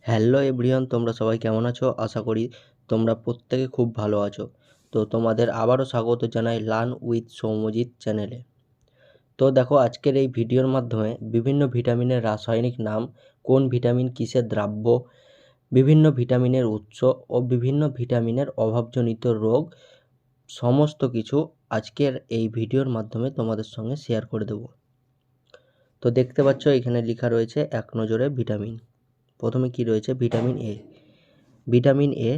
Hello everyone, তোমরা সবাই কেমন আছো? আশা করি তোমরা প্রত্যেকে খুব ভালো আছো। তো তোমাদের আবারও স্বাগত জানাই লার্ন উইথ সৌম্যজিৎ চ্যানেলে। তো দেখো, আজকের এই ভিডিওর মাধ্যমে বিভিন্ন ভিটামিনের রাসায়নিক নাম, কোন ভিটামিন কিসের দ্রাব্য, বিভিন্ন ভিটামিনের উৎস ও বিভিন্ন ভিটামিনের অভাবজনিত রোগ, সমস্ত কিছু আজকের এই ভিডিওর মাধ্যমে তোমাদের সঙ্গে শেয়ার করে দেব। তো দেখতে পাচ্ছ এখানে লেখা রয়েছে এক নজরে ভিটামিন। প্রথমে কি রয়েছে? Vitamin A.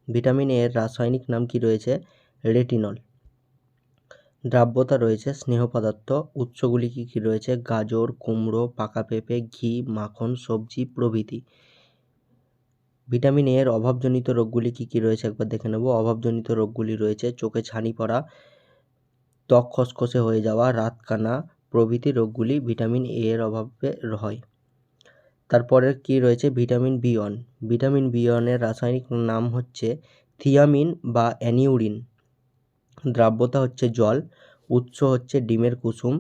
ভিটামিন এর রাসায়নিক নাম কি রয়েছে? রেটিনল। দ্রাব্যতা রয়েছে স্নেহ পদার্থ। উৎসগুলি কি কি রয়েছে? গাজর, কুমড়ো, পাকা পেঁপে, ঘি, মাখন, সবজি প্রভৃতি। ভিটামিন এর অভাবজনিত রোগগুলি কি কি রয়েছে একবার দেখে নেব। অভাবজনিত রোগগুলি রয়েছে চোখে ছানি পড়া, ত্বক খসখসে হয়ে যাওয়া, রাতকানা প্রভৃতি রোগগুলি ভিটামিন এ এর অভাবে হয়। তারপরে কি রয়েছে? Vitamin B one. Vitamin B ওয়ানের রাসায়নিক নাম হচ্ছে থিয়ামিন বা অ্যানিউরিন। দ্রাব্যতা হচ্ছে জল। উৎস হচ্ছে ডিমের কুসুম,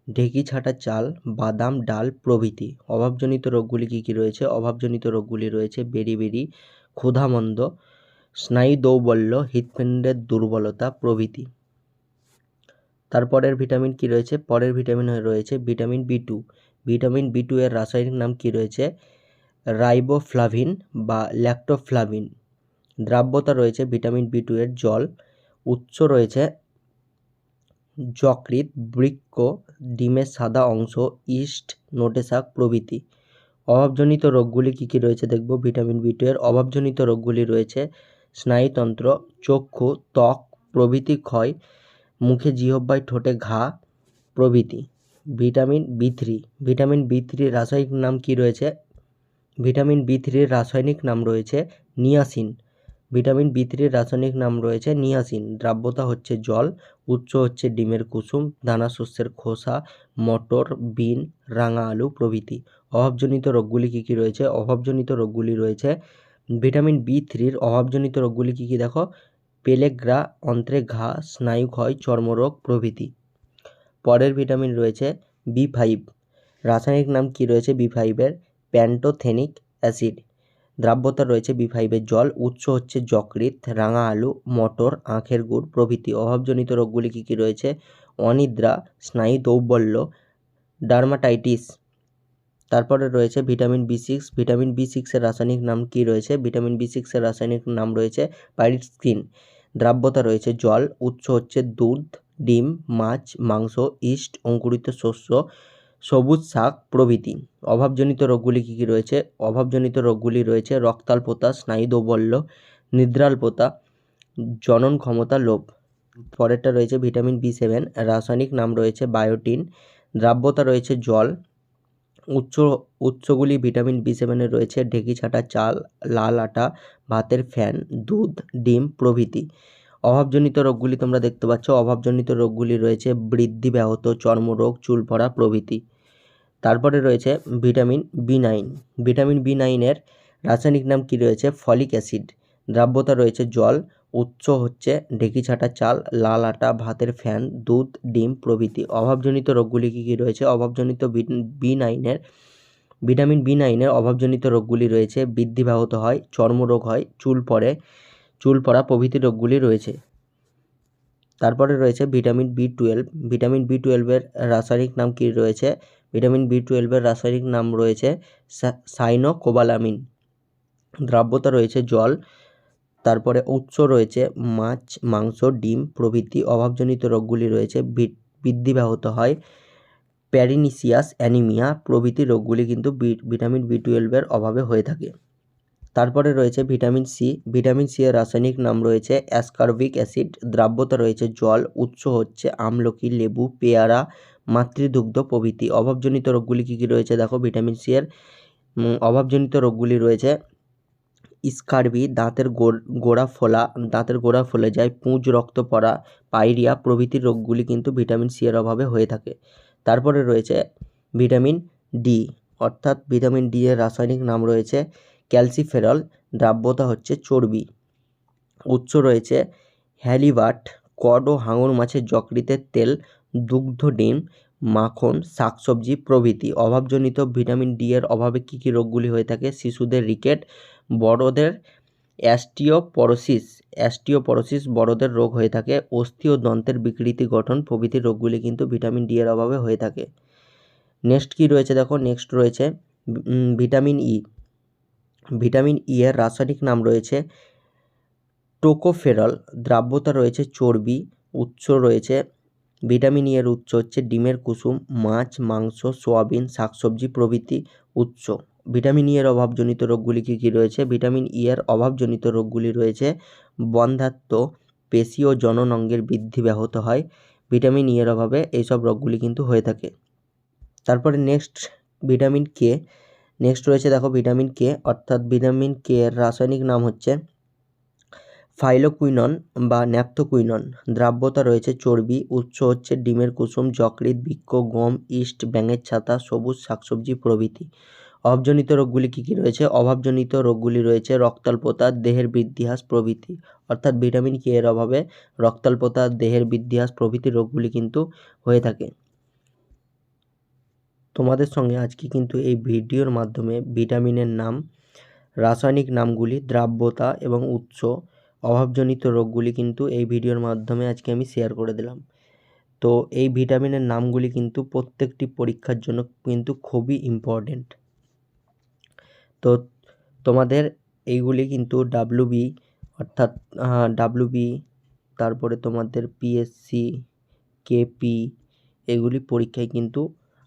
ঢেঁকি ছাঁটা চাল, বাদাম, ডাল প্রভৃতি। অভাবজনিত রোগগুলি কি কি রয়েছে? অভাবজনিত রোগগুলি রয়েছে বেরি, ক্ষুধামন্দ, স্নায়ু দৌর্বল্য, হৃৎপিণ্ডের দুর্বলতা প্রভৃতি। তারপরের ভিটামিন কি রয়েছে? পরের ভিটামিন রয়েছে vitamin B two. Vitamin B two এর রাসায়নিক নাম কি রয়েছে? রাইবোফ্লাভিন বা ল্যাক্টোফ্লাভিন। দ্রাব্যতা রয়েছে ভিটামিন বি টু এর জল। উৎস রয়েছে যকৃৎ, বৃক্ক, ডিমের সাদা অংশ, ইস্ট, নোটে শাক প্রভৃতি। অভাবজনিত রোগগুলি কি কি রয়েছে দেখব। ভিটামিন বি টু এর অভাবজনিত রোগগুলি রয়েছে স্নায়ুতন্ত্র, চক্ষু, ত্বক প্রভৃতি ক্ষয়, মুখে, জিহ্বায়, ঠোঁটে ঘা প্রভৃতি। Vitamin B three. Vitamin B থ্রির রাসায়নিক নাম কি রয়েছে? ভিটামিন বি থ্রির রাসায়নিক নাম রয়েছে নিয়াসিন। ভিটামিন বি থ্রির রাসায়নিক নাম রয়েছে নিয়াসিন। দ্রাব্যতা হচ্ছে জল। উৎস হচ্ছে ডিমের কুসুম, দানা শস্যের খোসা, মটর, বিন, রাঙা আলু প্রভৃতি। অভাবজনিত রোগগুলি কি কি রয়েছে? অভাবজনিত রোগগুলি রয়েছে ভিটামিন বি থ্রির অভাবজনিত রোগগুলি কি কি দেখো। পেলেগ্রা, অন্ত্রে ঘা, স্নায়ু ক্ষয়, চর্মরোগ প্রভৃতি। পরের ভিটামিন রয়েছে বি ফাইভ। রাসায়নিক নাম কি রয়েছে বি ফাইভের? Pantothenic acid. দ্রাব্যতা রয়েছে বি ফাইভের জল। উৎস হচ্ছে যকৃৎ, রাঙা আলু, মটর, আখের গুড় প্রভৃতি। অভাবজনিত রোগগুলি কি কি রয়েছে? অনিদ্রা, স্নায়ু দৌর্বল্য, ডার্মাটাইটিস। তারপরে রয়েছে vitamin B six. Vitamin B সিক্সের রাসায়নিক নাম কি রয়েছে? ভিটামিন বি সিক্সের রাসায়নিক নাম রয়েছে পাইরিডক্সিন। দ্রাব্যতা রয়েছে জল। উৎস হচ্ছে দুধ, ডিম, মাছ, মাংস, ইস্ট, অঙ্কুরিত শস্য, সবুজ শাক প্রভৃতি। অভাবজনিত রোগগুলি কি কি রয়েছে? অভাবজনিত রোগগুলি রয়েছে রক্তাল্পতা, স্নায়ু দৌর্বল্য, নিদ্রাল্পতা, জনন ক্ষমতা লোপ। পরেরটা রয়েছে ভিটামিন বি সেভেন। রাসায়নিক নাম রয়েছে বায়োটিন। দ্রাব্যতা রয়েছে জল। উৎসগুলি ভিটামিন বি সেভেনের রয়েছে ঢেঁকি ছাঁটা চাল, লাল আটা, ভাতের ফ্যান, দুধ, ডিম প্রভৃতি। অভাবজনিত রোগগুলি তোমরা দেখতে পাচ্ছ। অভাবজনিত রোগগুলি রয়েছে বৃদ্ধি ব্যাহত, চর্মরোগ, চুল পড়া প্রভৃতি। তারপরে রয়েছে vitamin B nine. Vitamin B নাইনের রাসায়নিক নাম কি রয়েছে? Folic acid. দ্রাব্যতা রয়েছে জল। উৎস হচ্ছে ঢেঁকি ছাঁটা চাল, লাল আটা, ভাতের ফ্যান, দুধ, ডিম প্রভৃতি। অভাবজনিত রোগগুলি কি কি রয়েছে? অভাবজনিত ভিটামিন বি নাইনের অভাবজনিত রোগগুলি রয়েছে বৃদ্ধি ব্যাহত হয়, চর্মরোগ হয়, চুল পড়া প্রভৃতি রোগগুলি রয়েছে। তারপরে রয়েছে vitamin B twelve. Vitamin B টুয়েলভের রাসায়নিক নাম কি রয়েছে? ভিটামিন বি টুয়েলভের রাসায়নিক নাম রয়েছে সাইনোকোবালামিন। দ্রাব্যতা রয়েছে জল। তারপরে উৎস রয়েছে মাছ, মাংস, ডিম প্রভৃতি। অভাবজনিত রোগগুলি রয়েছে বৃদ্ধি ব্যাহত হয়, প্যারিনিসিয়াস, অ্যানিমিয়া প্রভৃতি রোগগুলি কিন্তু ভিটামিন বি টুয়েলভের অভাবে হয়ে থাকে। তারপরে রয়েছে ভিটামিন সি। ভিটামিন সি এর রাসায়নিক নাম রয়েছে অ্যাসকারবিক অ্যাসিড। দ্রাব্যতা রয়েছে জল। উৎস হচ্ছে আমলকি, লেবু, পেয়ারা, মাতৃদুগ্ধ প্রভৃতি। অভাবজনিত রোগগুলি কী কী রয়েছে দেখো। ভিটামিন সি এর অভাবজনিত রোগগুলি রয়েছে স্কারবি, দাঁতের গোড়া ফলে যায়, পুঁজ রক্ত পড়া, পাইরিয়া প্রভৃতি রোগগুলি কিন্তু ভিটামিন সি এর অভাবে হয়ে থাকে। তারপরে রয়েছে ভিটামিন ডি, অর্থাৎ ভিটামিন ডি এর রাসায়নিক নাম রয়েছে ক্যালসিফেরল। দ্রাব্যতা হচ্ছে চর্বি। উৎস রয়েছে হ্যালিবাট, কড ও হাঙর মাছের যকৃতের তেল, দুগ্ধ, ডিম মাখন, শাকসবজি প্রভৃতি। অভাবজনিত ভিটামিন ডি এর অভাবে কী কী রোগগুলি হয়ে থাকে? শিশুদের রিকেট, বড়দের অ্যাস্টিওপরোসিস বড়দের রোগ হয়ে থাকে। অস্থি ও দন্তের বিকৃতি গঠন প্রভৃতি রোগগুলি কিন্তু ভিটামিন ডি এর অভাবে হয়ে থাকে। নেক্সট কী রয়েছে দেখো, নেক্সট রয়েছে ভিটামিন ই। ভিটামিন ই এর রাসায়নিক নাম রয়েছে টোকোফেরল। দ্রাব্যতা রয়েছে চর্বি। উৎস রয়েছে ভিটামিন ই এর উৎস হচ্ছে ডিমের কুসুম, মাছ, মাংস, সোয়াবিন, শাকসবজি প্রভৃতি উৎস। ভিটামিন ই এর অভাবজনিত রোগগুলি কী কী রয়েছে? ভিটামিন ই এর অভাবজনিত রোগগুলি রয়েছে বন্ধ্যাত্ব, পেশি ও জনন অঙ্গের বৃদ্ধি ব্যাহত হয়। ভিটামিন ই এর অভাবে এইসব রোগগুলি কিন্তু হয়ে থাকে। তারপরে নেক্সট ভিটামিন কে। নেক্সট রয়েছে দেখো ভিটামিন কে, অর্থাৎ ভিটামিন কে এর রাসায়নিক নাম হচ্ছে ফাইলোকুইনন বা ন্যাপথোকুইনন। দ্রাব্যতা রয়েছে চর্বি। উৎস হচ্ছে ডিমের কুসুম, যকৃৎ, বৃক্ক, গম, ইস্ট, ব্যাঙের ছাতা, সবুজ শাকসবজি প্রভৃতি। অভাবজনিত রোগগুলি কী কী রয়েছে? অভাবজনিত রোগগুলি রয়েছে রক্তাল্পতা, দেহের বৃদ্ধিহ্রাস প্রভৃতি। অর্থাৎ ভিটামিন কে এর অভাবে রক্তাল্পতা, দেহের বৃদ্ধিহ্রাস প্রভৃতি রোগগুলি কিন্তু হয়ে থাকে। তোমাদের সঙ্গে আজকে কিন্তু এই ভিডিওর মাধ্যমে ভিটামিনের নাম, রাসায়নিক নামগুলি, দ্রাব্যতা এবং উৎস, অভাবজনিত রোগগুলি কিন্তু এই ভিডিওর মাধ্যমে আজকে আমি শেয়ার করে দিলাম। তো এই ভিটামিনের নামগুলি কিন্তু প্রত্যেকটি পরীক্ষার জন্য কিন্তু খুবই ইম্পর্টেন্ট। তো তোমাদের এইগুলি কিন্তু ডাব্লিউবি, অর্থাৎ ডাব্লিউবি, তারপরে তোমাদের পিএসসি, কেপি, এগুলি পরীক্ষায় কিন্তু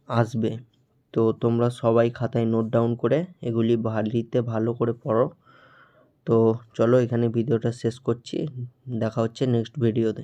আসবে। তো তোমরা সবাই খাতায় নোট ডাউন করে এগুলি বাড়িতে ভালো করে পড়ো। তো চলো এখানে ভিডিওটা শেষ করছি, দেখা হচ্ছে নেক্সট ভিডিওতে।